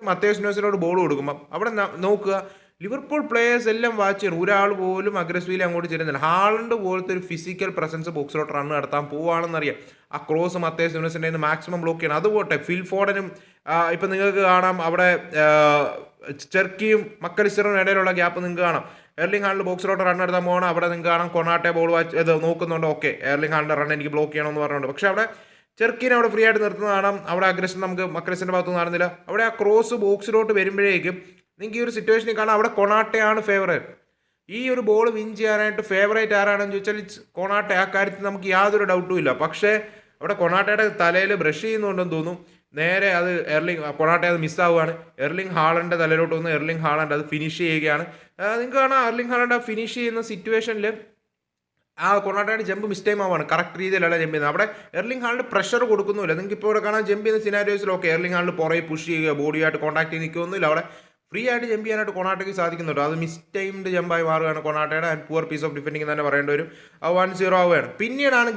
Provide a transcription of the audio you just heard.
മത്തേസ് ന്യൂസിനോട് ബോൾ കൊടുക്കുമ്പോൾ അവിടെ നോക്കുക, ലിവർപൂൾ പ്ലേയേഴ്സ് എല്ലാം വാച്ച് ചെയ്യണം. ഒരാൾ പോലും അഗ്രസീവ്ലി അങ്ങോട്ട് ചെല്ലുന്നില്ല. ഹാളണ്ട് പോലത്തെ ഒരു ഫിസിക്കൽ പ്രസൻസ് ബോക്സിലോട്ട് റൺ നടത്താൻ പോവുകയാണെന്നറിയാം. ആ ക്രോസ് മത്തേസ് ന്യൂസിൻ്റെ മാക്സിമം ബ്ലോക്ക് ചെയ്യണം. അതുപോട്ടെ ഫിൽ ഫോഡനും ഇപ്പം നിങ്ങൾക്ക് കാണാം അവിടെ ചെർക്കിയും മക്കലിസ്റ്ററിനും ഇടയിലുള്ള ഗ്യാപ്പ് നിങ്ങൾക്ക് കാണാം. എർലിംഗ് ഹാളിൽ ബോക്സിലോട്ട് റൺ എടുത്താൽ പോകണം. അവിടെ നിങ്ങൾക്ക് കാണാം കൊണാട്ടെ ബോൾ ഇത് നോക്കുന്നുണ്ട്. ഓക്കെ, എർലിംഗ് ഹാളിൻ്റെ റൺ എനിക്ക് ബ്ലോക്ക് ചെയ്യണമെന്ന് പറഞ്ഞുകൊണ്ട്. പക്ഷേ അവിടെ ചെർക്കിനെ അവിടെ ഫ്രീ ആയിട്ട് നിർത്തുന്ന കാണാം. അവിടെ അഗ്രഷൻ നമുക്ക് മക്കലിസ്റ്ററിൻ്റെ ഭാഗത്തൊന്നും നടന്നില്ല. അവിടെ ആ ക്രോസ് ബോക്സിലോട്ട് വരുമ്പോഴേക്കും നിങ്ങൾക്ക് ഈ ഒരു സിറ്റുവേഷനിൽ കാണാം അവിടെ കൊണാട്ടയാണ് ഫേവറേറ്റ്. ഈ ഒരു ബോൾ വിൻ ചെയ്യാനായിട്ട് ഫേവറേറ്റ് ആരാണെന്ന് ചോദിച്ചാൽ കൊണാട്ടെ. ആ കാര്യത്തിൽ നമുക്ക് യാതൊരു ഡൗട്ടും ഇല്ല. പക്ഷേ അവിടെ കൊണാട്ടയുടെ തലയിൽ ബ്രഷ് ചെയ്യുന്നുണ്ടെന്ന് തോന്നും. നേരെ അത് കൊണാട്ടെ അത് മിസ്സാവുകയാണ്. എർലിംഗ് ഹാളൻ്റെ തലയിലോട്ട് വന്ന് എർലിംഗ് ഹാളണ്ട് അത് ഫിനിഷ് ചെയ്യുകയാണ്. നിങ്ങൾക്ക് കാണാം എർലിംഗ് ഹാളണ്ട് ഫിനിഷ് ചെയ്യുന്ന സിറ്റുവേഷനിൽ ആ കൊണാട്ടയുടെ ജമ്പ് മിസ്റ്റേക്ക് ആവുകയാണ്. കറക്റ്റ് രീതിയിലല്ല ജമ്പ് ചെയ്യുന്നത്. അവിടെ എർലിംഗ് ഹാളിന് പ്രഷർ കൊടുക്കുന്നില്ല. നിങ്ങൾക്ക് ഇപ്പോൾ ഇവിടെ കാണാൻ ജമ്പ് ചെയ്യുന്ന സിനാരിയോസിലൊക്കെ എർലിംഗ് ഹാളിൽ പുറകെ പുഷ് ചെയ്യുക, ബോഡിയായിട്ട് കോൺടാക്ട് ചെയ്ത് നിൽക്കുകയൊന്നുമില്ല. അവിടെ ഫ്രീ ആയിട്ട് ജമ്പ് ചെയ്യാനായിട്ട് കൊണാട്ടയ്ക്ക് സാധിക്കുന്നുണ്ട്. അത് മിസ്റ്റൈംഡ് ജമ്പായി മാറുകയാണ് കൊണാട്ടയുടെ. And poor piece of defending തന്നെ പറയേണ്ടി വരും. 1-0 ആവുകയാണ്. പിന്നീടാണ്